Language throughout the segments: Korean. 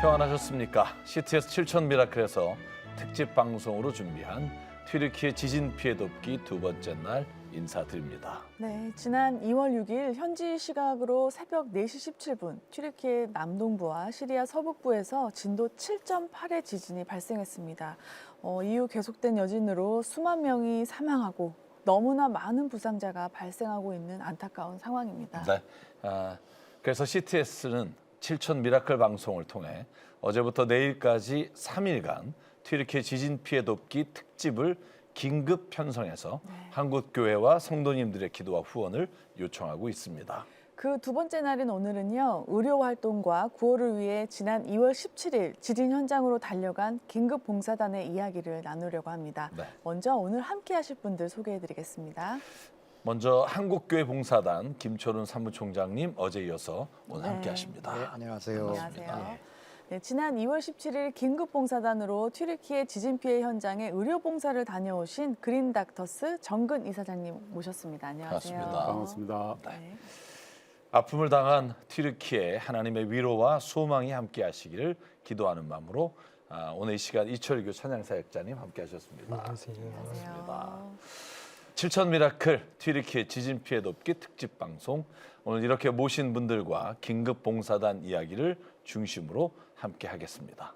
평안하셨습니까? CTS 7천 미라클에서 특집 방송으로 준비한 튀르키예 지진 피해 돕기 두 번째 날 인사드립니다. 네, 지난 2월 6일 현지 시각으로 새벽 4시 17분 튀르키예 남동부와 시리아 서북부에서 진도 7.8의 지진이 발생했습니다. 이후 계속된 여진으로 수만 명이 사망하고 너무나 많은 부상자가 발생하고 있는 안타까운 상황입니다. 네, 그래서 CTS는 7천 미라클 방송을 통해 어제부터 내일까지 3일간 튀르키예 지진 피해 돕기 특집을 긴급 편성해서 한국 교회와 성도님들의 기도와 후원을 요청하고 있습니다. 그 두 번째 날인 오늘은요, 의료 활동과 구호를 위해 지난 2월 17일 지진 현장으로 달려간 긴급 봉사단의 이야기를 나누려고 합니다. 네. 먼저 오늘 함께 하실 분들 소개해드리겠습니다. 먼저 한국교회 봉사단 김철훈 사무총장님 어제 이어서 오늘 함께 하십니다. 네, 안녕하세요. 안녕하세요. 네, 지난 2월 17일 긴급 봉사단으로 튀르키예 지진 피해 현장에 의료 봉사를 다녀오신 그린 닥터스 정근 이사장님 모셨습니다. 안녕하세요. 반갑습니다. 네. 아픔을 당한 튀르키예 하나님의 위로와 소망이 함께하시기를 기도하는 마음으로 오늘 이 시간 이철규 찬양사역자님 함께하셨습니다. 안녕하세요. 7천 미라클 튀르키예 지진 피해 돕기 특집 방송, 오늘 이렇게 모신 분들과 긴급 봉사단 이야기를 중심으로 함께 하겠습니다.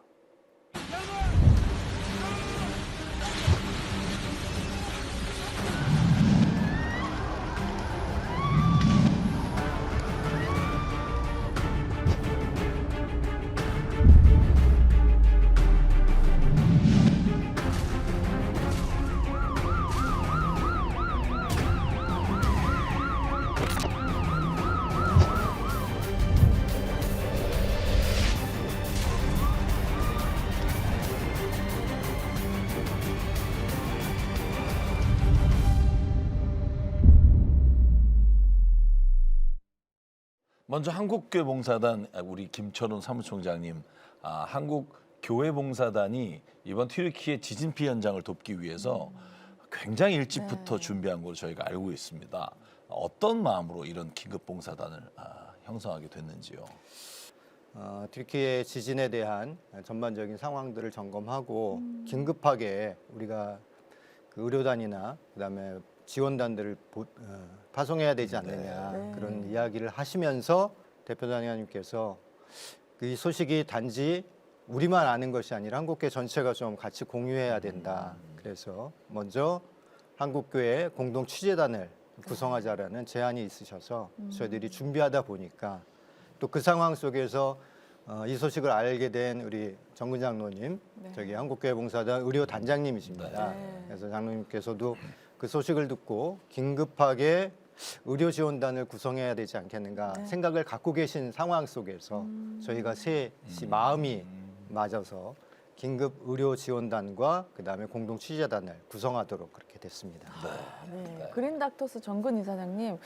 먼저 한국교회 봉사단 우리 김철훈 사무총장님, 한국교회 봉사단이 이번 튀르키예 지진 피해 현장을 돕기 위해서 굉장히 일찍부터 준비한 걸로 저희가 알고 있습니다. 어떤 마음으로 이런 긴급 봉사단을 형성하게 됐는지요? 튀르키예 지진에 대한 전반적인 상황들을 점검하고 긴급하게 우리가 그 의료단이나 그다음에 지원단들을 파송해야 되지 않느냐 그런 이야기를 하시면서 대표단장님께서 이 소식이 단지 우리만 아는 것이 아니라 한국교회 전체가 좀 같이 공유해야 된다. 그래서 먼저 한국교회 공동 취재단을 구성하자라는 제안이 있으셔서 저희들이 준비하다 보니까 또 그 상황 속에서 이 소식을 알게 된 우리 정근 장로님, 저기 한국교회 봉사단 의료 단장님이십니다. 그래서 장로님께서도 그 소식을 듣고 긴급하게 의료 지원단을 구성해야 되지 않겠는가 생각을 갖고 계신 상황 속에서 저희가 셋이 마음이 맞아서 긴급 의료 지원단과 그다음에 공동 취재단을 구성하도록 그렇게 됐습니다. 네. 그린 닥터스 정근 이사장님,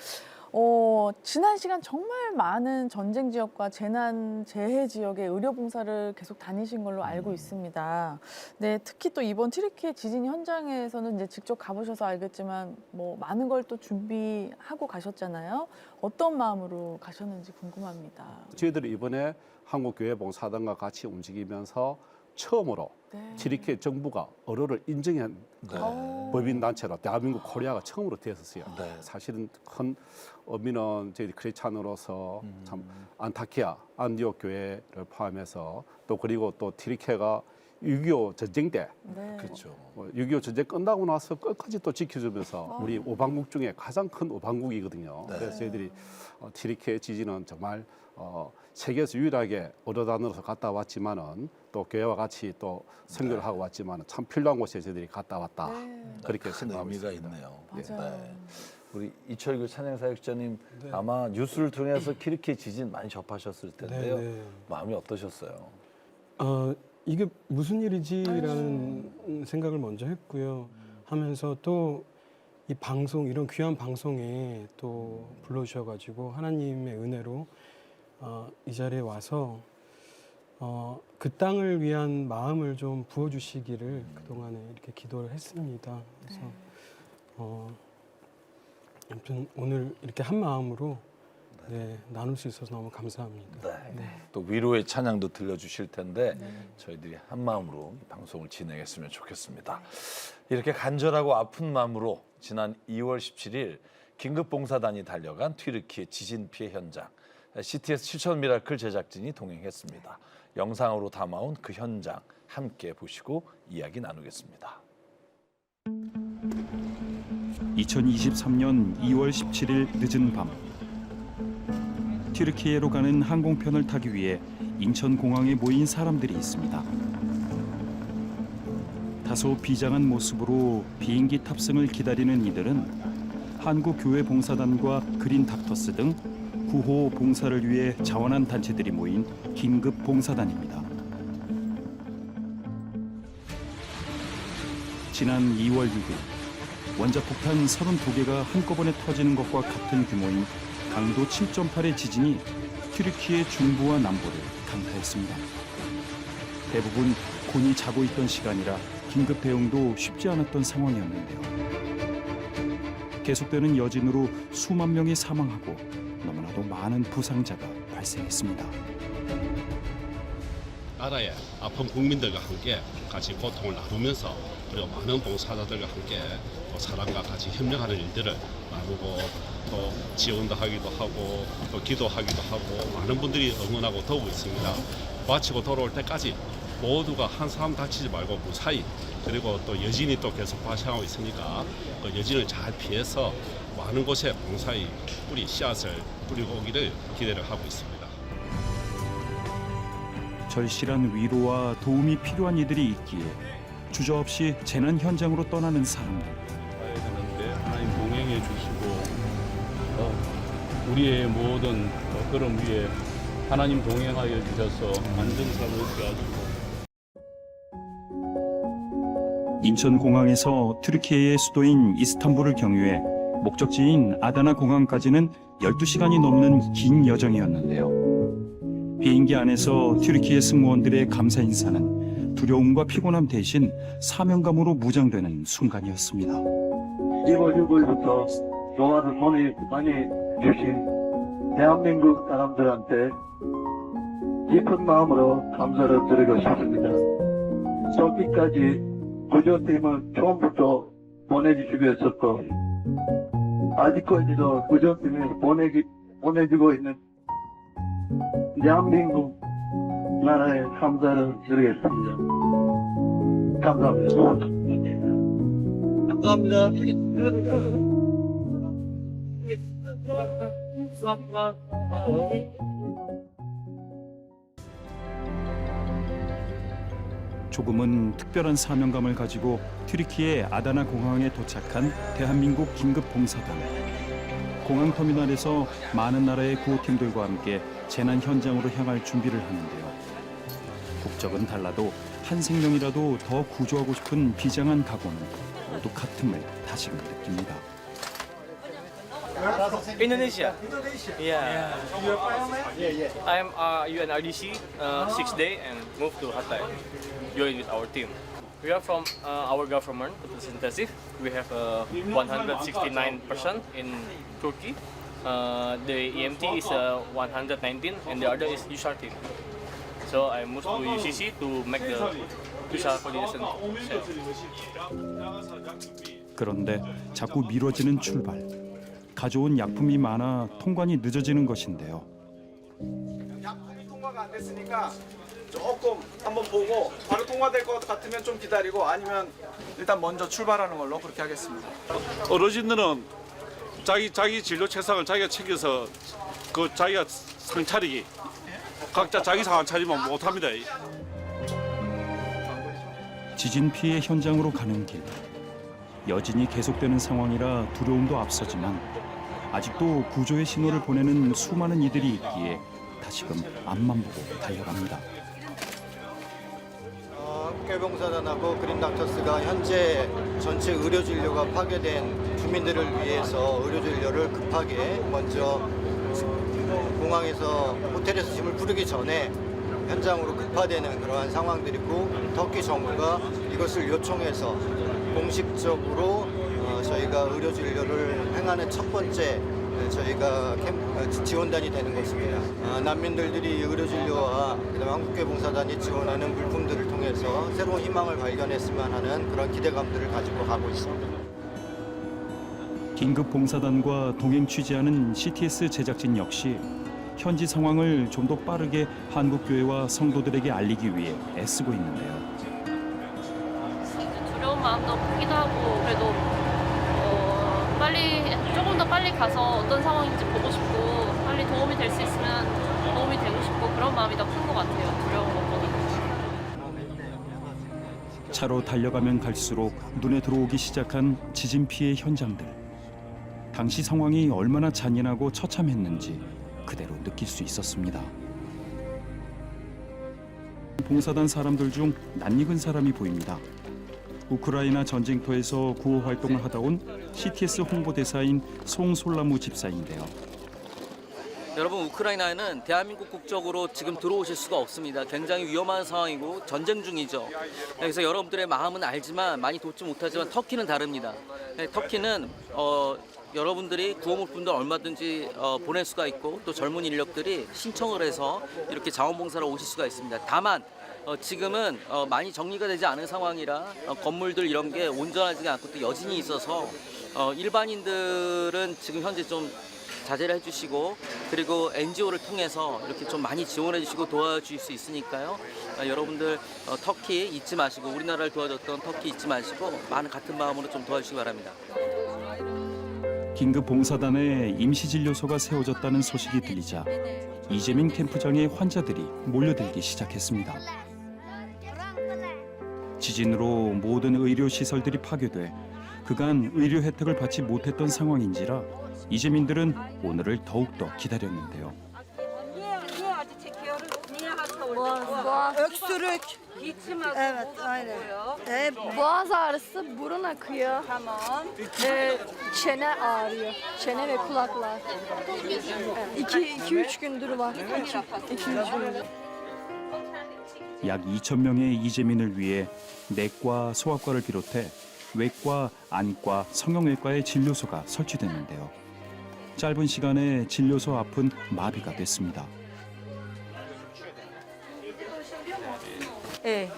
지난 시간 정말 많은 전쟁 지역과 재난 재해 지역의 의료 봉사를 계속 다니신 걸로 알고 있습니다. 네, 특히 또 이번 튀르키예 지진 현장에서는 이제 직접 가보셔서 알겠지만 뭐 많은 걸 또 준비하고 가셨잖아요. 어떤 마음으로 가셨는지 궁금합니다. 저희들이 이번에 한국교회 봉사단과 같이 움직이면서 처음으로 튀르키예 정부가 의료를 인정한 법인 단체로 대한민국 코리아가 처음으로 되었어요. 사실은 큰 의미는 저희 크리스찬으로서 참 안타키아 안디옥 교회를 포함해서 또 그리고 또 튀르키예가 6.25 전쟁 때 그렇죠. 6.25 전쟁 끝나고 나서 끝까지 또 지켜주면서 우리 오방국 중에 가장 큰 오방국이거든요. 그래서 저희들이 튀르키예 지진은 정말 세계에서 유일하게 의료단으로서 갔다 왔지만은 또 교회와 같이 또 선교를 하고 왔지만은 참 필요한 곳에 저희들이 갔다 왔다. 그렇게 큰 생각하고 의미가 있습니다. 있네요. 맞아요. 우리 이철규 찬양사역자님, 아마 뉴스를 통해서 튀르키예 지진 많이 접하셨을 텐데요. 마음이 어떠셨어요? 이게 무슨 일이지라는 생각을 먼저 했고요. 하면서 또 이 방송, 이런 귀한 방송에 또 불러주셔가지고 하나님의 은혜로 이 자리에 와서 그 땅을 위한 마음을 좀 부어주시기를 그동안에 이렇게 기도를 했습니다. 그래서 아무튼 오늘 이렇게 한 마음으로 나눌 수 있어서 너무 감사합니다. 또 위로의 찬양도 들려주실 텐데 저희들이 한 마음으로 이 방송을 진행했으면 좋겠습니다. 이렇게 간절하고 아픈 마음으로 지난 2월 17일 긴급봉사단이 달려간 튀르키예 지진 피해 현장, CTS 실천 미라클 제작진이 동행했습니다. 영상으로 담아온 그 현장 함께 보시고 이야기 나누겠습니다. 2023년 2월 17일 늦은 밤 튀르키예로 가는 항공편을 타기 위해 인천공항에 모인 사람들이 있습니다. 다소 비장한 모습으로 비행기 탑승을 기다리는 이들은 한국교회봉사단과 그린닥터스 등 구호 봉사를 위해 자원한 단체들이 모인 긴급봉사단입니다. 지난 2월 6일 원자폭탄 32개가 한꺼번에 터지는 것과 같은 규모인 강도 7.8의 지진이 튀르키예 중부와 남부를 강타했습니다. 대부분 곤히 자고 있던 시간이라 긴급 대응도 쉽지 않았던 상황이었는데요. 계속되는 여진으로 수만 명이 사망하고 너무나도 많은 부상자가 발생했습니다. 나라의 아픈 국민들과 함께 같이 고통을 나누면서 그리고 많은 봉사자들과 함께 또 사람과 같이 협력하는 일들을 나누고 또 지원도 하기도 하고 또 기도하기도 하고 많은 분들이 응원하고 도우고 있습니다. 마치고 돌아올 때까지 모두가 한 사람 다치지 말고 무사히 그리고 또 여진이 또 계속 발생하고 있으니까 그 여진을 잘 피해서 많은 곳에 봉사의 뿌리 씨앗을 뿌리고 오기를 기대를 하고 있습니다. 절실한 위로와 도움이 필요한 이들이 있기에 주저없이 재난 현장으로 떠나는 사람들. 가야 되는데 하나님 동행해 주시고 우리의 모든 걸음 위에 하나님 동행하여 주셔서 안전사고 있게 하시고 인천공항에서 튀르키예의 수도인 이스탄불을 경유해 목적지인 아다나 공항까지는 12시간이 넘는 긴 여정이었는데요. 비행기 안에서 튀르키예 승무원들의 감사 인사는 두려움과 피곤함 대신 사명감으로 무장되는 순간이었습니다. 2월 6일부터 도와를 많이 주신 대한민국 사람들한테 깊은 마음으로 감사를 드리고 싶습니다. 저기까지 구조팀을 처음부터 보내주시고 했었고 아직까지도 구조팀이 보내주고 있는 대한민국 나라에 감사를 드리겠습니다. 감사합니다. 감사합니다. 조금은 특별한 사명감을 가지고 튀르키예 아다나 공항에 도착한 대한민국 긴급봉사단. 공항터미널에서 많은 나라의 구호팀들과 함께 재난 현장으로 향할 준비를 하는데요. 국적은 달라도 한 생명이라도 더 구조하고 싶은 비장한 각오는 모두 같음을 다시금 느낍니다. Indonesia. Yeah. I'm UNRDC 6th day and moved to Hatay. Join with our team. We are from our government, representative. We have 169 person in Turkey. The EMT is 119 and the other is USAR team. So I moved to UCC to make the USAR coordination. 그런데 자꾸 미뤄지는 출발. 가져온 약품이 많아 통관이 늦어지는 것인데요. 약품이 통과가 안 됐으니까 조금 한번 보고 바로 통과될 것 같으면 좀 기다리고 아니면 일단 먼저 출발하는 걸로 그렇게 하겠습니다. 어르신들은 자기 진료 책상을 자기가 챙겨서 그 자기가 상 차리기 각자 자기 상 안 차리면 못합니다. 지진 피해 현장으로 가는 길. 여진이 계속되는 상황이라 두려움도 앞서지만 아직도 구조의 신호를 보내는 수많은 이들이 있기에 다시금 앞만 보고 달려갑니다. 국교봉사단하고 그린닥터스가 현재 전체 의료 진료가 파괴된 주민들을 위해서 의료 진료를 급하게 먼저 공항에서 호텔에서 짐을 풀기 전에 현장으로 급파되는 그러한 상황들이고 터키 정부가 이것을 요청해서 공식적으로 저희가 의료 진료를 행하는 첫 번째 저희가 지원단이 되는 것입니다. 난민들이 의료 진료와 그다음에 한국교회봉사단이 지원하는 물품들을 통해서 새로운 희망을 발견했으면 하는 그런 기대감들을 가지고 가고 있습니다. 긴급 봉사단과 동행 취재하는 CTS 제작진 역시 현지 상황을 좀 더 빠르게 한국교회와 성도들에게 알리기 위해 애쓰고 있는데요. 두려운 마음도 크기도 하고 그래도 조금 더 빨리 가서 어떤 상황인지 보고 싶고 빨리 도움이 될 수 있으면 도움이 되고 싶고 그런 마음이 더 큰 것 같아요. 두려운 것보다. 차로 달려가면 갈수록 눈에 들어오기 시작한 지진 피해 현장들. 당시 상황이 얼마나 잔인하고 처참했는지 그대로 느낄 수 있었습니다. 봉사단 사람들 중 낯익은 사람이 보입니다. 우크라이나 전쟁터에서 구호 활동을 하다 온 CTS 홍보대사인 송솔나무 집사인데요. 여러분, 우크라이나에는 대한민국 국적으로 지금 들어오실 수가 없습니다. 굉장히 위험한 상황이고 전쟁 중이죠. 그래서 여러분들의 마음은 알지만 많이 돕지 못하지만 터키는 다릅니다. 터키는 여러분들이 구호물품도 얼마든지 보낼 수가 있고 또 젊은 인력들이 신청을 해서 이렇게 자원봉사로 오실 수가 있습니다. 다만 지금은 많이 정리가 되지 않은 상황이라 건물들 이런 게 온전하지 않고 또 여진이 있어서 일반인들은 지금 현재 좀 자제를 해주시고 그리고 NGO를 통해서 이렇게 좀 많이 지원해 주시고 도와주실 수 있으니까요. 여러분들 터키 잊지 마시고 우리나라를 도와줬던 터키 잊지 마시고 많은 같은 마음으로 좀 도와주시기 바랍니다. 긴급 봉사단에 임시진료소가 세워졌다는 소식이 들리자 이재민 캠프장에 환자들이 몰려들기 시작했습니다. 지진으로 모든 의료시설들이 파괴돼 그간 의료 혜택을 받지 못했던 상황인지라 이재민들은 오늘을 더욱더 기다렸는데요. Öksürük. Evet, aynen. Boğaz ağrısı, burun akıyor. Tamam. Çene ağrıyor. Çene ve kulaklar. 2-3 gündür var. 2-3 gündür. 약 2,000명의 이재민을 위해 내과, 소아과를 비롯해 외과, 안과, 성형외과의 진료소가 설치됐는데요. 짧은 시간에 진료소 앞은 마비가 됐습니다.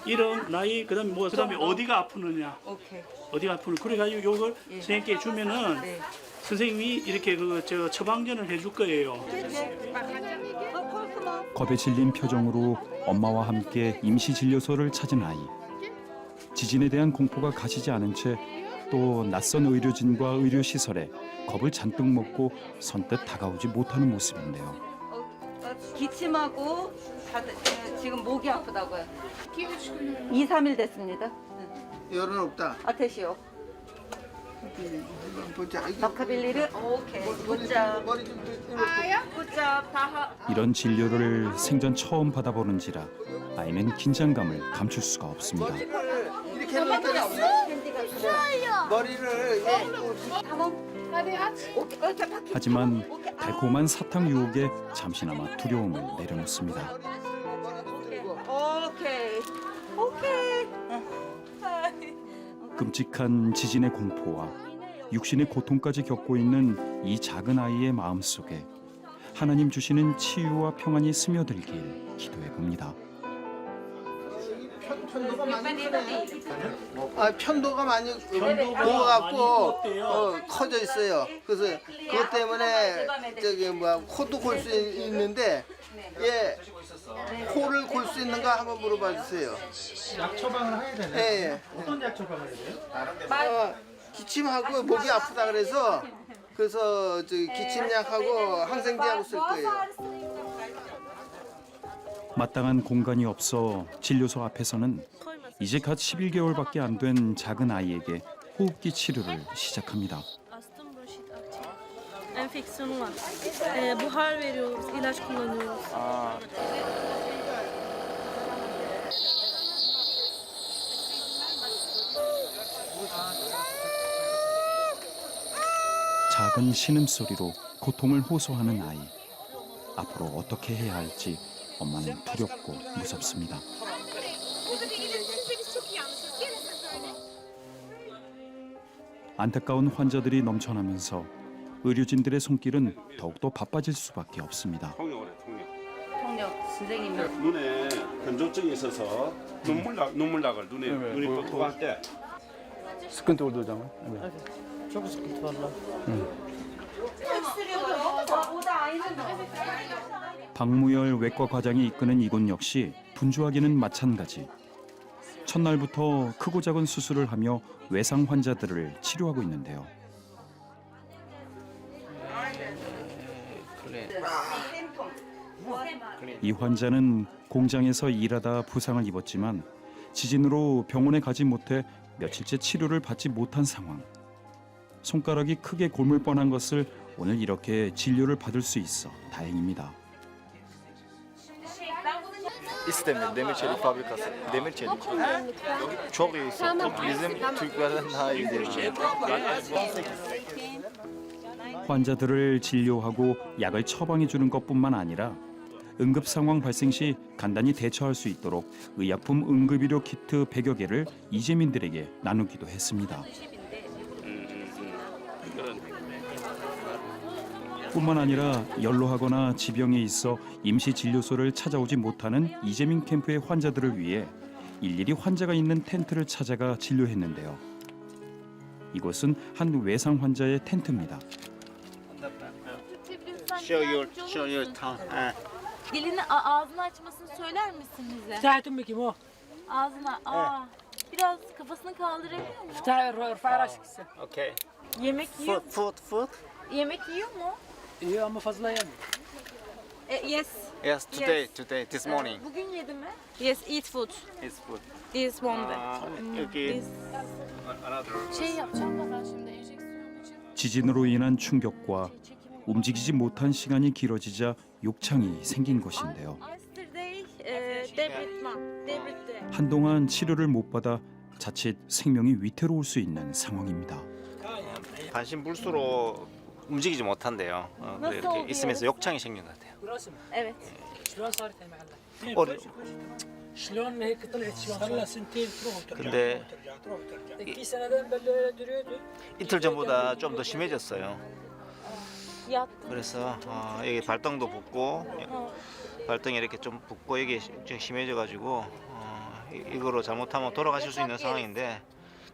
이름, 나이, 그다음에 어디가 아프느냐, 어디가 아프느냐. 그래가지고 이걸 선생님께 주면은 선생님이 이렇게 처방전을 해줄 거예요. 겁에 질린 표정으로 엄마와 함께 임시진료소를 찾은 아이. 지진에 대한 공포가 가시지 않은 채 또 낯선 의료진과 의료시설에 겁을 잔뜩 먹고 선뜻 다가오지 못하는 모습인데요. 기침하고 지금 목이 아프다고요. 2-3일 됐습니다. 열은 없다. 아테시오. 바카빌리를 오케이. 굿잡. 굿잡. 다하. 이런 진료를 생전 처음 받아보는지라 아이는 긴장감을 감출 수가 없습니다. 이렇게 해놓으니까 머리를 하지만 달콤한 사탕 유혹에 잠시나마 두려움을 내려놓습니다. 오케이. 끔찍한 지진의 공포와 육신의 고통까지 겪고 있는 이 작은 아이의 마음속에 하나님 주시는 치유와 평안이 스며들길 기도해 봅니다. 편도가 많이 크네. 편도가 많이 녹아갖고 커져 있어요. 그래서 그것 때문에 코도 골 수 있는데 코를 골 수 있는가 한번 물어봐 주세요. 약 처방을 해야 되나요? 예. 어떤 약 처방을 해야 돼요? 기침하고 목이 아프다 그래서 기침약하고 항생제하고 쓸 거예요. 마땅한 공간이 없어 진료소 앞에서는 이제 갓 11개월밖에 안 된 작은 아이에게 호흡기 치료를 시작합니다. Enfeksiyonu var. Buhar veriyoruz, ilaç kullanıyoruz. 작은 신음소리로 고통을 호소하는 아이. 앞으로 어떻게 해야 할지 엄마는 두렵고 무섭습니다. 안타까운 환자들이 넘쳐나면서 의료진들의 손길은 더욱더 바빠질 수밖에 없습니다. 통역을 해, 통역. 통역 선생님이 눈에 건조증이 있어서 눈물nak을 눈이 뻑뻑할 때 sıkıntı olduğu zaman. Evet. Çok sıkıntı var lan. 박무열 외과 과장이 이끄는 이곳 역시 분주하기는 마찬가지. 첫날부터 크고 작은 수술을 하며 외상 환자들을 치료하고 있는데요. 이 환자는 공장에서 일하다 부상을 입었지만 지진으로 병원에 가지 못해 며칠째 치료를 받지 못한 상황. 손가락이 크게 곪을 뻔한 것을 오늘 이렇게 진료를 받을 수 있어 다행입니다. İstemir demir çelik fabrikası. Demir çelik. Çok iyi. Bizim Türklerden daha iyi değil. 환자들을 진료하고 약을 처방해 주는 것뿐만 아니라 응급 상황 발생 시 간단히 대처할 수 있도록 의약품 응급의료 키트 100여 개를 이재민들에게 나누기도 했습니다. 뿐만 아니라 연로하거나 지병에 있어 임시 진료소를 찾아오지 못하는 이재민 캠프의 환자들을 위해 일일이 환자가 있는 텐트를 찾아가 진료했는데요. 이곳은 한 외상 환자의 텐트입니다. Show your tongue. Dilini ağzını açmasını söyler misin bize? فتحتم بكي مو. Ağzına. Biraz kafasını kaldırabiliyor mu? ارفع راسك هسه. Okay. Yemek yiyor. Food. Yemek yiyor mu? ايوه اما فضله يم. Yes. Yes, today, this morning. Bugün yedi mi? Yes, eat food. It's food. This one day. Okay. This. şey yapacağım da ben şimdi enjeksiyon için. 지진으로 인한 충격과 움직이지 못한 시간이 길어지자 욕창이 생긴 것인데요. Yesterday, devretman. 한동안 치료를 못 받아 자칫 생명이 위태로울 수 있는 상황입니다. 반신불수로 움직이지 못한대요. 이렇게 있으면서 욕창이 생긴 것 같아요. Evet. شلون صارت المحله؟ 어려. شلون هيك طلعت شلون؟ صار لها سنتين تروح وترجع. 근데 تروح وترجع. في سنتين دريته. 이틀 전보다 좀 더 심해졌어요. Yattı. 그래서 여기 발등도 붓고 발등이 이렇게 좀 붓고 여기 좀 심해져가지고 이거로 잘못하면 돌아가실 수 있는 상황인데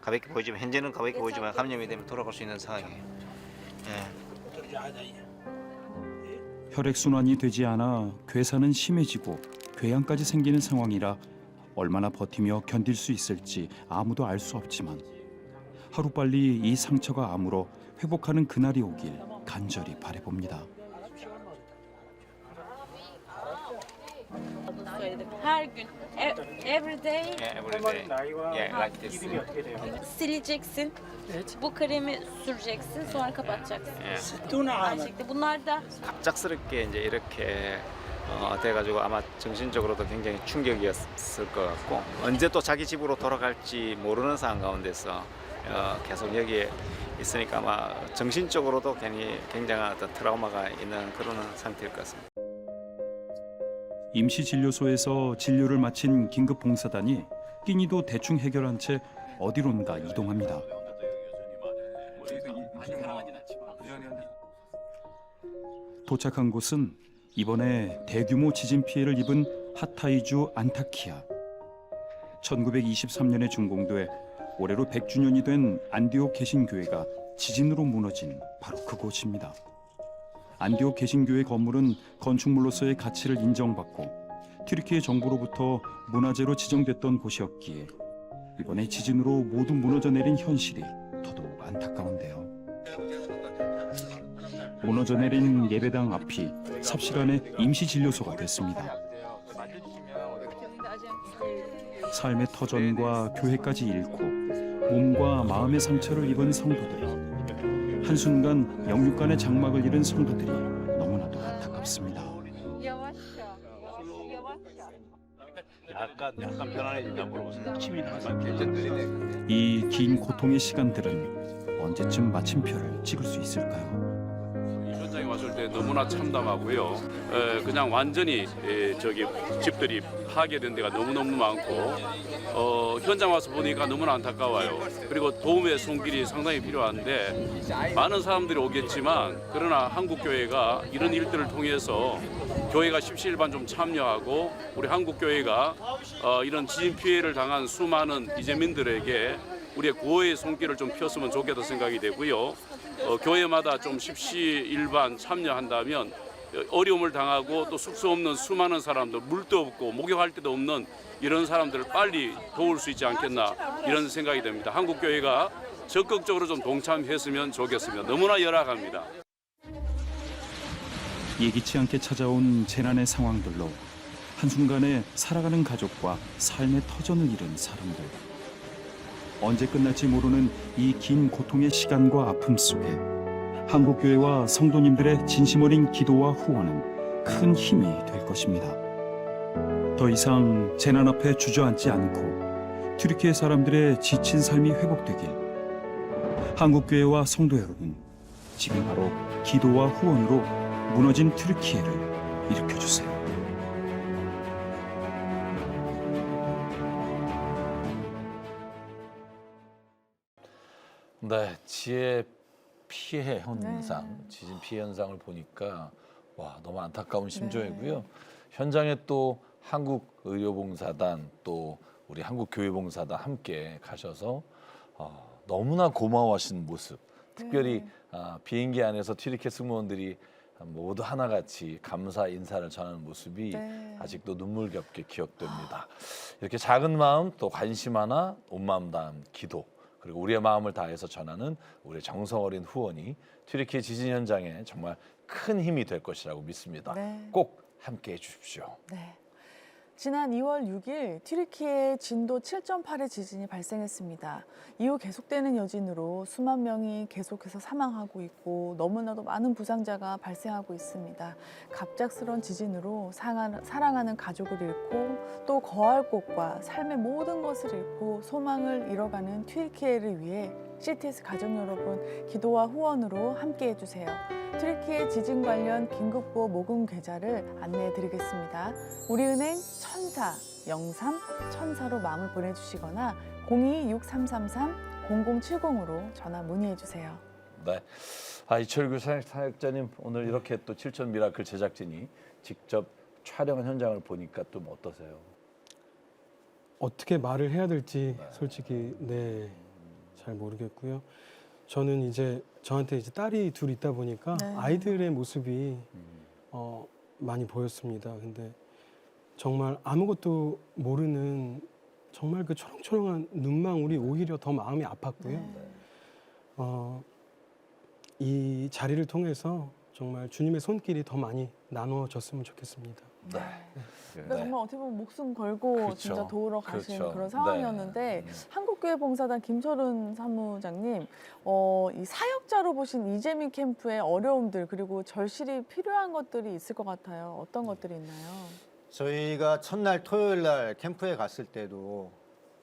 가볍게 보이지만 현재는 가볍게 보이지만 감염이 되면 돌아갈 수 있는 상황이에요. 혈액순환이 되지 않아 괴사는 심해지고 궤양까지 생기는 상황이라 얼마나 버티며 견딜 수 있을지 아무도 알 수 없지만 하루빨리 이 상처가 아물어 회복하는 그날이 오길 간절히 바라봅니다. Her gün. Every day. Yeah, every day. Yeah, like this. Sileceksin. Bu kremi süreceksin. Sonra kapatacaksın. Yeah. Aynı şekilde. Bunlar da 갑작스럽게 이제 이렇게 돼가지고 아마 정신적으로도 굉장히 충격이었을 것 같고 언제 또 자기 집으로 돌아갈지 모르는 상황 가운데서 계속 여기에 있으니까 아마 정신적으로도 굉장한 어떤 트라우마가 있는 그런 상태일 것 같습니다. 임시진료소에서 진료를 마친 긴급봉사단이 끼니도 대충 해결한 채 어디론가 이동합니다. 도착한 곳은 이번에 대규모 지진 피해를 입은 하타이주 안타키아. 1923년에 준공돼 올해로 100주년이 된 안디옥 개신교회가 지진으로 무너진 바로 그곳입니다. 안디옥 개신교회 건물은 건축물로서의 가치를 인정받고 튀르키예 정부로부터 문화재로 지정됐던 곳이었기에 이번에 지진으로 모두 무너져 내린 현실이 더더욱 안타까운데요. 무너져 내린 예배당 앞이 삽시간에 임시진료소가 됐습니다. 삶의 터전과 교회까지 잃고 몸과 마음의 상처를 입은 성도들. 한순간 영육간의 장막을 잃은 성도들이 너무나도 안타깝습니다. 약간 편안해진다 물어보세요. 이 긴 고통의 시간들은 언제쯤 마침표를 찍을 수 있을까요? 현장에 왔을 때 너무나 참담하고요. 그냥 완전히 집들이 파괴된 데가 너무너무 많고 현장 와서 보니까 너무나 안타까워요. 그리고 도움의 손길이 상당히 필요한데 많은 사람들이 오겠지만 그러나 한국교회가 이런 일들을 통해서 교회가 십시일반 좀 참여하고 우리 한국교회가 이런 지진 피해를 당한 수많은 이재민들에게 우리의 구호의 손길을 좀 폈으면 좋겠다 생각이 되고요. 교회마다 좀 십시일반 참여한다면 어려움을 당하고 또 숙소 없는 수많은 사람들, 물도 없고 목욕할 데도 없는 이런 사람들을 빨리 도울 수 있지 않겠나 이런 생각이 됩니다. 한국교회가 적극적으로 좀 동참했으면 좋겠습니다. 너무나 열악합니다. 예기치 않게 찾아온 재난의 상황들로 한순간에 살아가는 가족과 삶의 터전을 잃은 사람들. 언제 끝날지 모르는 이 긴 고통의 시간과 아픔 속에 한국교회와 성도님들의 진심 어린 기도와 후원은 큰 힘이 될 것입니다. 더 이상 재난 앞에 주저앉지 않고 튀르키예 사람들의 지친 삶이 회복되길 한국교회와 성도 여러분, 지금 바로 기도와 후원으로 무너진 튀르키예를 일으켜주세요. 네, 지혜 피해 현상, 지진 피해 현상을 보니까 와 너무 안타까운 심정이고요. 현장에 또 한국의료봉사단 또 우리 한국교회봉사단 함께 가셔서 너무나 고마워하신 모습, 특별히 비행기 안에서 튀르키예 승무원들이 모두 하나같이 감사 인사를 전하는 모습이 아직도 눈물겹게 기억됩니다. 이렇게 작은 마음 또 관심 하나 온 마음 다한 기도 그리고 우리의 마음을 다해서 전하는 우리의 정성 어린 후원이 튀르키예 지진 현장에 정말 큰 힘이 될 것이라고 믿습니다. 꼭 함께해 주십시오. 지난 2월 6일 튀르키예에 진도 7.8의 지진이 발생했습니다. 이후 계속되는 여진으로 수만 명이 계속해서 사망하고 있고 너무나도 많은 부상자가 발생하고 있습니다. 갑작스런 지진으로 사랑하는 가족을 잃고 또 거할 곳과 삶의 모든 것을 잃고 소망을 잃어가는 튀르키예를 위해 CTS 가족 여러분 기도와 후원으로 함께해 주세요. 튀르키예 지진 관련 긴급구호 모금 계좌를 안내해 드리겠습니다. 우리은행 천사 03 천사로 마음을 보내주시거나 02-6333-0070으로 전화 문의해 주세요. 네, 이철규 사역자님 오늘 이렇게 또 7천 미라클 제작진이 직접 촬영한 현장을 보니까 좀 어떠세요? 어떻게 말을 해야 될지 솔직히 잘 모르겠고요. 저는 이제 저한테 이제 딸이 둘 있다 보니까 아이들의 모습이 많이 보였습니다. 근데 정말 아무것도 모르는 정말 그 초롱초롱한 눈망울이 오히려 더 마음이 아팠고요. 이 자리를 통해서 정말 주님의 손길이 더 많이 나누어졌으면 좋겠습니다. 그러니까 정말 어떻게 보면 목숨 걸고 진짜 도우러 가신 그런 상황이었는데 한국교회 봉사단 김철은 사무장님, 이 사역자로 보신 이재민 캠프의 어려움들 그리고 절실히 필요한 것들이 있을 것 같아요. 어떤 것들이 있나요? 저희가 첫날 토요일 날 캠프에 갔을 때도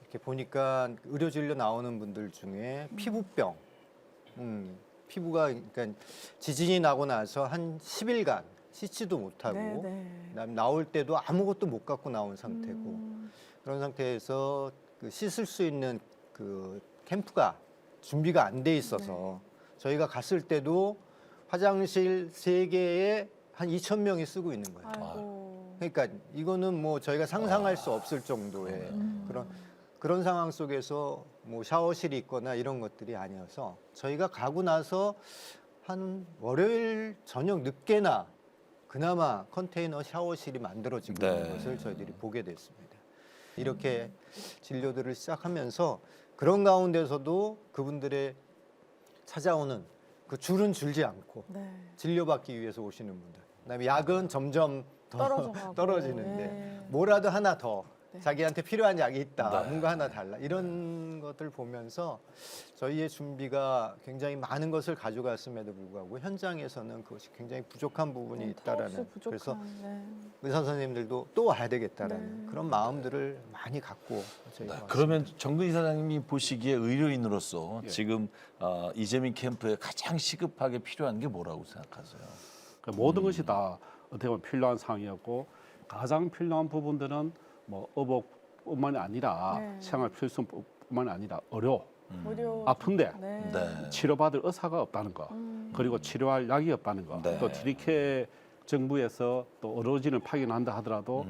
이렇게 보니까 의료 진료 나오는 분들 중에 피부병, 피부가 그러니까 지진이 나고 나서 한 10일간 씻지도 못하고 그다음에 나올 때도 아무것도 못 갖고 나온 상태고 그런 상태에서 그 씻을 수 있는 그 캠프가 준비가 안 돼 있어서 저희가 갔을 때도 화장실 3개에 한 2,000명이 쓰고 있는 거예요. 그러니까 이거는 뭐 저희가 상상할 수 없을 정도의 그런 상황 속에서 뭐 샤워실이 있거나 이런 것들이 아니어서 저희가 가고 나서 한 월요일 저녁 늦게나 그나마 컨테이너 샤워실이 만들어지고 있는 것을 저희들이 보게 됐습니다. 이렇게 진료들을 시작하면서 그런 가운데서도 그분들의 찾아오는 그 줄은 줄지 않고 진료받기 위해서 오시는 분들. 그다음에 약은 점점 더 떨어지는데 뭐라도 하나 더 자기한테 필요한 약이 있다, 네. 뭔가 하나 달라 이런 것들 보면서 저희의 준비가 굉장히 많은 것을 가져갔음에도 불구하고 현장에서는 그것이 굉장히 부족한 부분이 있다라는 그래서 의사 선생님들도 또 와야 되겠다라는 그런 마음들을 많이 갖고 저희가 왔습니다. 그러면 정근 이사장님이 보시기에 의료인으로서 지금 이재민 캠프에 가장 시급하게 필요한 게 뭐라고 생각하세요? 모든 것이 다 어떻게 보면 필요한 상황이었고 가장 필요한 부분들은 뭐 의복뿐만이 아니라 생활 필수품뿐만이 아니라 의료, 아픈데 치료받을 의사가 없다는 거, 그리고 치료할 약이 없다는 거, 또 튀르키예 정부에서 또 의료진을 파견한다 하더라도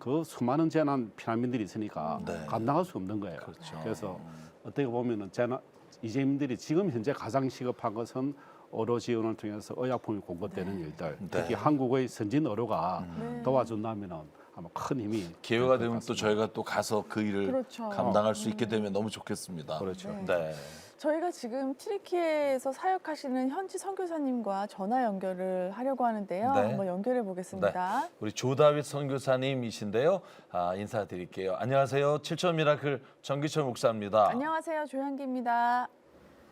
그 수많은 재난 피난민들이 있으니까 감당할 수 없는 거예요. 그래서 어떻게 보면은 이재민들이 지금 현재 가장 시급한 것은 의료 지원을 통해서 의약품이 공급되는 일들, 특히 한국의 선진 의료가 도와준다면은 아마 큰 힘이 기회가 되면 또 저희가 또 가서 그 일을 감당할 수 있게 되면 너무 좋겠습니다. 그렇죠. 네. 저희가 지금 튀르키예에서 사역하시는 현지 선교사님과 전화 연결을 하려고 하는데요. 네. 한번 연결해 보겠습니다. 우리 조다윗 선교사님이신데요. 인사드릴게요. 안녕하세요. 7천 미라클 정기철 목사입니다. 안녕하세요. 조향기입니다.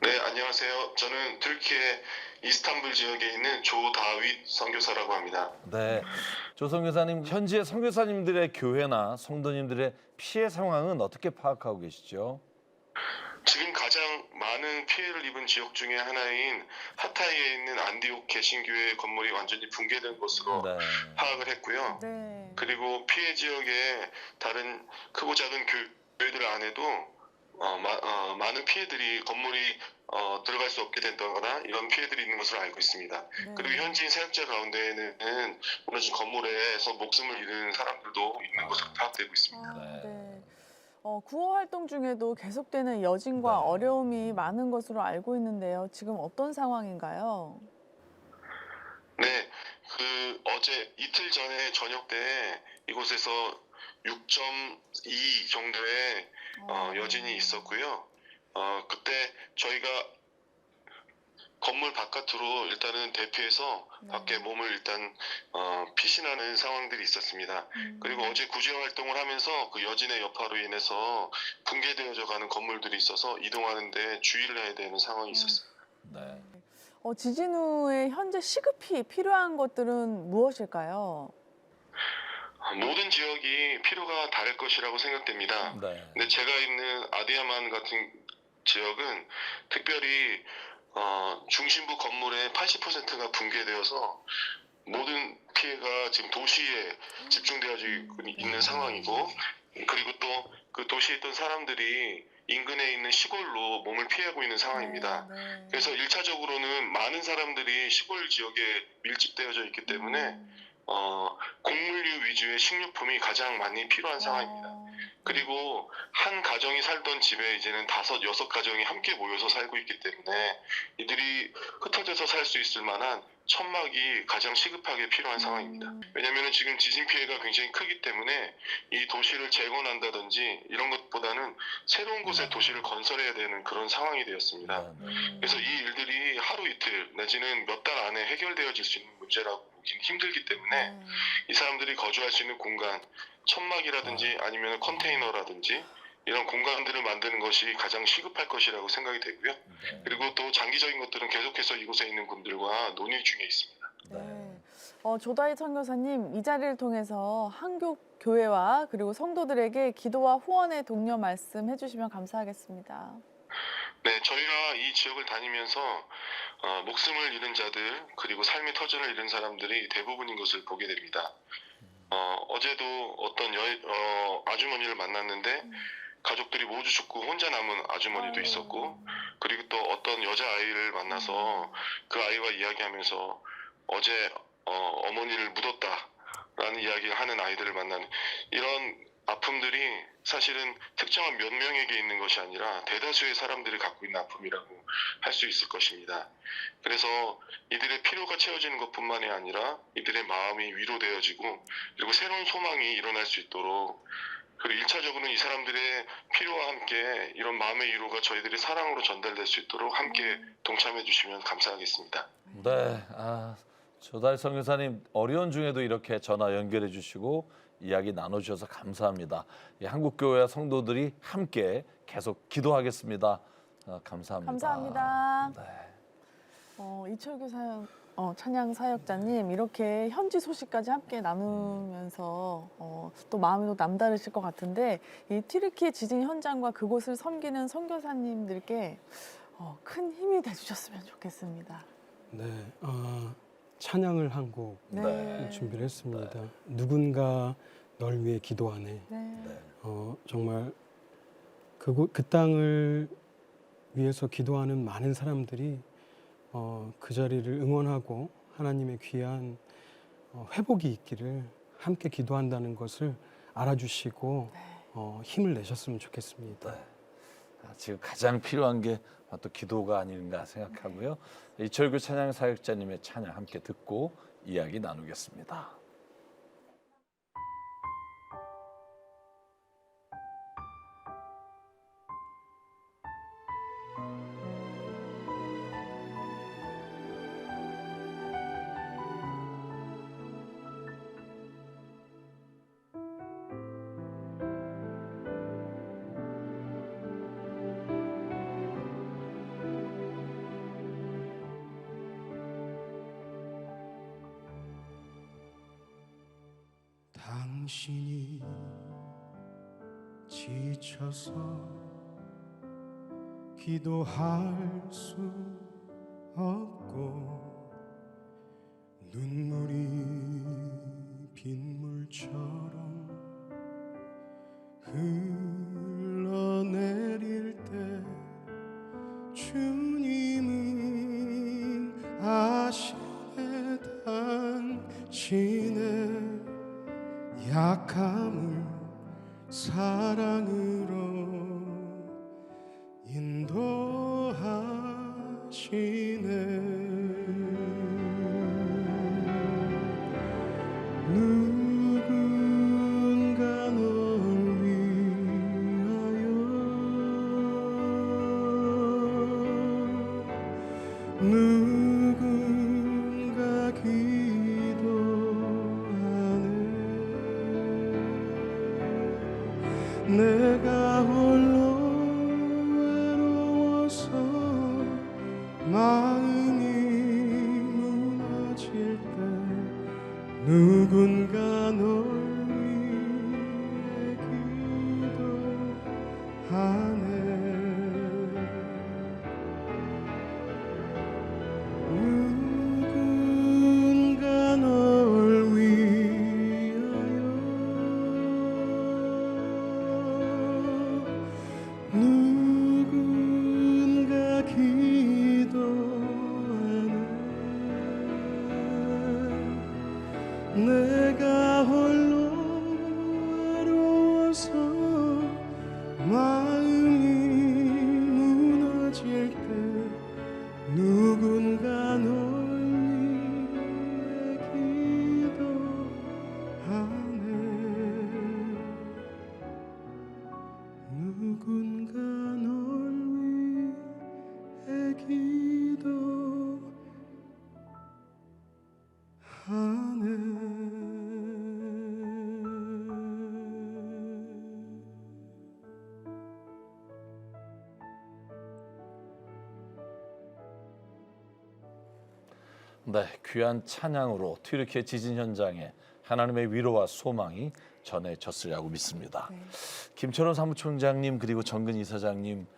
네, 안녕하세요. 저는 튀르키예 이스탄불 지역에 있는 조다윗 선교사라고 합니다. 네, 조 선교사님, 현지의 선교사님들의 교회나 성도님들의 피해 상황은 어떻게 파악하고 계시죠? 지금 가장 많은 피해를 입은 지역 중에 하나인 하타이에 있는 안디옥 개신교회 건물이 완전히 붕괴된 것으로 파악을 했고요. 그리고 피해 지역의 다른 크고 작은 교회들 안에도 많은 피해들이 건물이 들어갈 수 없게 된다거나 이런 피해들이 있는 것으로 알고 있습니다. 그리고 현지인 사역자 가운데에는 무너진 건물에서 목숨을 잃은 사람들도 있는 것으로 파악되고 있습니다. 구호 활동 중에도 계속되는 여진과 어려움이 많은 것으로 알고 있는데요. 지금 어떤 상황인가요? 네, 어제 이틀 전에 저녁 때 이곳에서 6.2 정도의 여진이 있었고요. 그때 저희가 건물 바깥으로 일단은 대피해서 밖에 몸을 일단 피신하는 상황들이 있었습니다. 그리고 어제 구제 활동을 하면서 그 여진의 여파로 인해서 붕괴되어져 가는 건물들이 있어서 이동하는데 주의를 해야 되는 상황이 있었습니다. 지진 후에 현재 시급히 필요한 것들은 무엇일까요? 모든 지역이 필요가 다를 것이라고 생각됩니다. 근데 제가 있는 아디야만 같은 지역은 특별히 중심부 건물의 80%가 붕괴되어서 모든 피해가 지금 도시에 집중되어지고 있는 상황이고, 그리고 또 그 도시에 있던 사람들이 인근에 있는 시골로 몸을 피하고 있는 상황입니다. 그래서 1차적으로는 많은 사람들이 시골 지역에 밀집되어져 있기 때문에 곡물류 위주의 식료품이 가장 많이 필요한 상황입니다. 그리고 한 가정이 살던 집에 이제는 5, 6가정이 함께 모여서 살고 있기 때문에 이들이 흩어져서 살 수 있을 만한 천막이 가장 시급하게 필요한 상황입니다. 왜냐하면 지금 지진 피해가 굉장히 크기 때문에 이 도시를 재건한다든지 이런 것보다는 새로운 곳에 도시를 건설해야 되는 그런 상황이 되었습니다. 그래서 이 일들이 하루 이틀 내지는 몇 달 안에 해결되어질 수 있는 문제라고 보기는 힘들기 때문에 이 사람들이 거주할 수 있는 공간, 천막이라든지 아니면 컨테이너라든지 이런 공간들을 만드는 것이 가장 시급할 것이라고 생각이 되고요. 그리고 또 장기적인 것들은 계속해서 이곳에 있는 분들과 논의 중에 있습니다. 조다윗 선교사님, 이 자리를 통해서 한국 교회와 그리고 성도들에게 기도와 후원의 독려 말씀해 주시면 감사하겠습니다. 네, 저희가 이 지역을 다니면서 목숨을 잃은 자들 그리고 삶의 터전을 잃은 사람들이 대부분인 것을 보게 됩니다. 어제도 어떤 아주머니를 만났는데 가족들이 모두 죽고 혼자 남은 아주머니도 있었고, 그리고 또 어떤 여자아이를 만나서 그 아이와 이야기하면서 어제 어머니를 묻었다라는 이야기를 하는 아이들을 만나는 이런 아픔들이 사실은 특정한 몇 명에게 있는 것이 아니라 대다수의 사람들이 갖고 있는 아픔이라고 할 수 있을 것입니다. 그래서 이들의 필요가 채워지는 것뿐만이 아니라 이들의 마음이 위로되어지고 그리고 새로운 소망이 일어날 수 있도록, 그리고 1차적으로는 이 사람들의 필요와 함께 이런 마음의 위로가 저희들의 사랑으로 전달될 수 있도록 함께 동참해 주시면 감사하겠습니다. 네, 조다윗 선교사님 어려운 중에도 이렇게 전화 연결해 주시고 이야기 나눠주셔서 감사합니다. 한국교회와 성도들이 함께 계속 기도하겠습니다. 감사합니다. 감사합니다. 네. 이철규 찬양 사역자님 이렇게 현지 소식까지 함께 나누면서 또 마음이 또 남다르실 것 같은데 이 튀르키예 지진 현장과 그곳을 섬기는 선교사님들께 큰 힘이 돼주셨으면 좋겠습니다. 네, 찬양을 한 곡 네. 준비를 했습니다. 누군가 널 위해 기도하네. 네. 정말 그 땅을 위해서 기도하는 많은 사람들이 그 자리를 응원하고 하나님의 귀한 회복이 있기를 함께 기도한다는 것을 알아주시고 힘을 내셨으면 좋겠습니다. 지금 가장 필요한 게 또 기도가 아닌가 생각하고요. 이철규 찬양 사역자님의 찬양 함께 듣고 이야기 나누겠습니다. 당신이 지쳐서 기도할 수 없고 눈물이 빗물처럼 흘러내릴 때 주님은 아시네 당신의 약함을 사랑으로 인도하시네. 누군가 널 위하여 누군가 내가 홀로 외로워서 마음이 무너질 때 누군가 널 위해 기도하네. 누군가 널 누군가 기도하네. 내가 홀로 외로워서 마음이 무너질 때 누군가 널 위해 기도하네. 누군가 널 위해 기도하네. 네, 귀한 찬양으로 튀르키예 지진 현장에 하나님의 위로와 소망이 전해졌으리라고 믿습니다. 김철원 사무총장님 그리고 정근 이사장님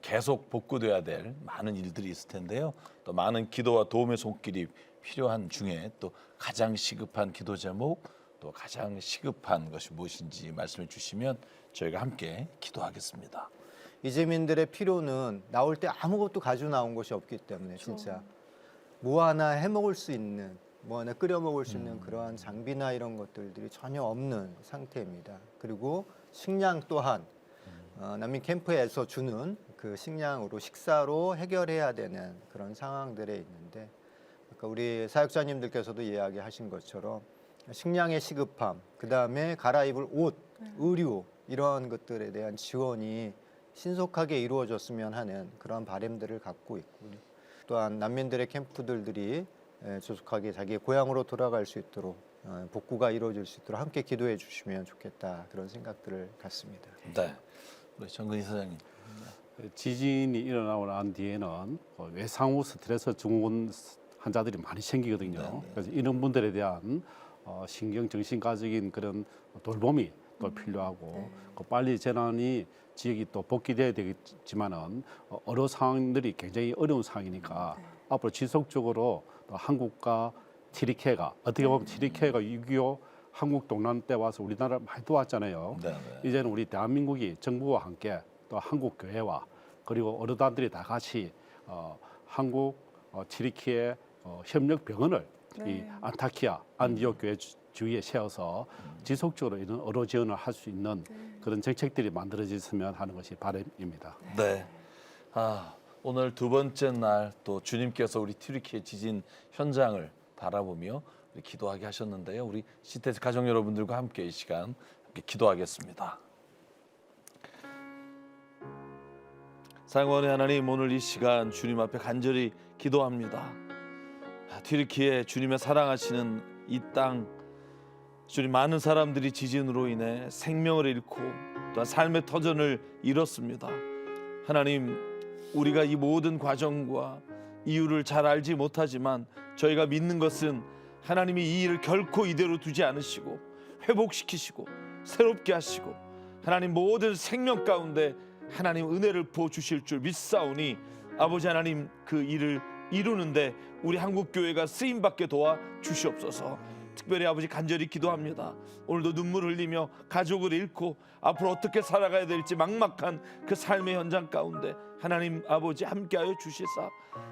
계속 복구돼야 될 많은 일들이 있을 텐데요. 또 많은 기도와 도움의 손길이 필요한 중에 또 가장 시급한 기도 제목 또 가장 시급한 것이 무엇인지 말씀해 주시면 저희가 함께 기도하겠습니다. 이재민들의 필요는 나올 때 아무것도 가지고 나온 것이 없기 때문에 진짜 뭐 하나 해먹을 수 있는 뭐 하나 끓여 먹을 수 있는 그러한 장비나 이런 것들이 전혀 없는 상태입니다. 그리고 식량 또한 난민 캠프에서 주는 그 식량으로 식사로 해결해야 되는 그런 상황들에 있는데 아까 우리 사역자님들께서도 이야기하신 것처럼 식량의 시급함, 그 다음에 갈아입을 옷, 의류 이러한 것들에 대한 지원이 신속하게 이루어졌으면 하는 그런 바람들을 갖고 있고 또한 난민들의 캠프들이 조속하게 자기의 고향으로 돌아갈 수 있도록 복구가 이루어질 수 있도록 함께 기도해 주시면 좋겠다 그런 생각들을 갖습니다. 네, 우리 정근희 사장님. 지진이 일어나고 난 뒤에는 외상후 스트레스 증후군 환자들이 많이 생기거든요. 네. 그래서 이런 분들에 대한 신경 정신과적인 그런 돌봄이 또 필요하고 빨리 재난이 지역이 또 복귀돼야 되겠지만은 여러 상황들이 굉장히 어려운 상황이니까 앞으로 지속적으로 또 한국과 튀르키예가 어떻게 보면 튀르키예가 6.25 한국 동란 때 와서 우리나라를 많이 도왔잖아요. 이제는 우리 대한민국이 정부와 함께 또 한국 교회와 그리고 어르단들이 다 같이 한국 튀르키예 협력 병원을 이 안타키아 안디옥 교회 주위에 세워서 지속적으로 이런 의료 지원을 할 수 있는 그런 정책들이 만들어졌으면 하는 것이 바람입니다. 네. 오늘 두 번째 날 또 주님께서 우리 튀르키예 지진 현장을 바라보며 기도하게 하셨는데요. 우리 CTS 가족 여러분들과 함께 이 시간 함께 기도하겠습니다. 사랑하는 하나님, 오늘 이 시간 주님 앞에 간절히 기도합니다. 튀르키예 주님의 사랑하시는 이 땅, 주님 많은 사람들이 지진으로 인해 생명을 잃고 또한 삶의 터전을 잃었습니다. 하나님, 우리가 이 모든 과정과 이유를 잘 알지 못하지만 저희가 믿는 것은 하나님이 이 일을 결코 이대로 두지 않으시고 회복시키시고 새롭게 하시고 하나님 모든 생명 가운데 하나님 은혜를 부어주실 줄 믿사오니 아버지 하나님 그 일을 이루는데 우리 한국교회가 쓰임받게 도와주시옵소서. 특별히 아버지 간절히 기도합니다. 오늘도 눈물 흘리며 가족을 잃고 앞으로 어떻게 살아가야 될지 막막한 그 삶의 현장 가운데 하나님 아버지 함께하여 주시사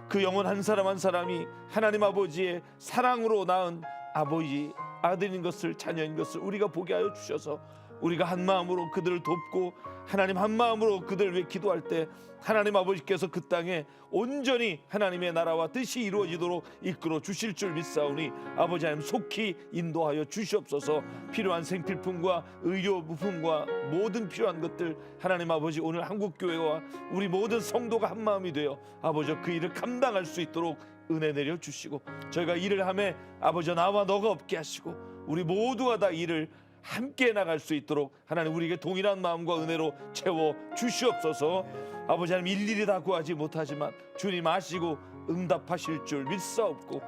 그 영혼 한 사람 한 사람이 하나님 아버지의 사랑으로 낳은 아버지 아들인 것을 자녀인 것을 우리가 보게 하여 주셔서 우리가 한 마음으로 그들을 돕고 하나님 한 마음으로 그들을 위해 기도할 때 하나님 아버지께서 그 땅에 온전히 하나님의 나라와 뜻이 이루어지도록 이끌어 주실 줄 믿사오니 아버지 하나님 속히 인도하여 주시옵소서. 필요한 생필품과 의료 부품과 모든 필요한 것들 하나님 아버지 오늘 한국교회와 우리 모든 성도가 한 마음이 되어 아버지 그 일을 감당할 수 있도록 은혜 내려 주시고 저희가 일을 하며 아버지 나와 너가 없게 하시고 우리 모두가 다 일을 함께 나갈 수 있도록 하나님 우리에게 동일한 마음과 은혜로 채워 주시옵소서. 아버지 하나님 일일이 다 구하지 못하지만 주님 아시고 응답하실 줄 믿사옵고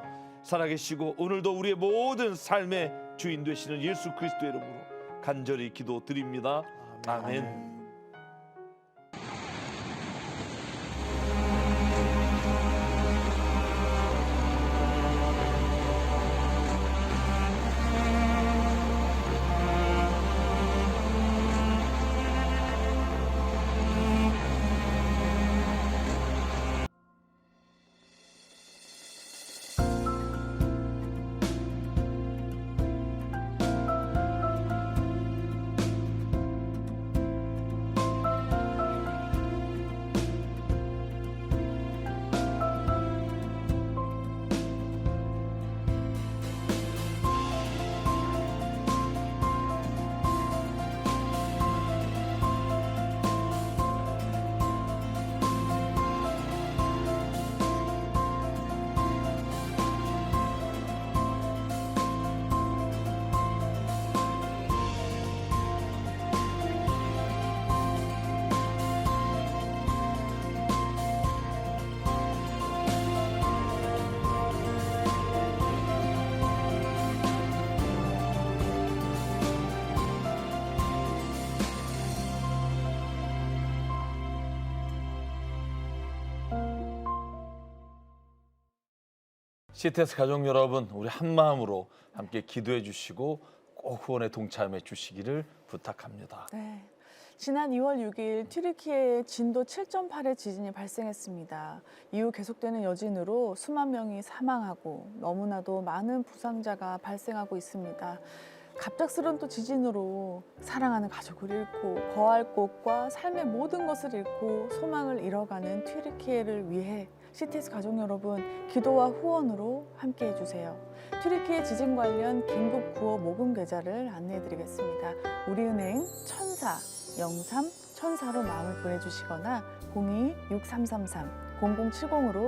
살아계시고 오늘도 우리의 모든 삶의 주인 되시는 예수 그리스도의 이름으로 간절히 기도드립니다. 아멘. CTS 가족 여러분, 우리 한 마음으로 함께 기도해 주시고 꼭 후원에 동참해 주시기를 부탁합니다. 네. 지난 2월 6일 튀르키예에 진도 7.8의 지진이 발생했습니다. 이후 계속되는 여진으로 수만 명이 사망하고 너무나도 많은 부상자가 발생하고 있습니다. 갑작스런 또 지진으로 사랑하는 가족을 잃고 거할 곳과 삶의 모든 것을 잃고 소망을 잃어가는 튀르키예를 위해 CTS 가족 여러분 기도와 후원으로 함께 해주세요. 튀르키예 지진 관련 긴급 구호 모금 계좌를 안내해드리겠습니다. 우리은행 1004-03-1004로 마음을 보내주시거나 02-6333-0070으로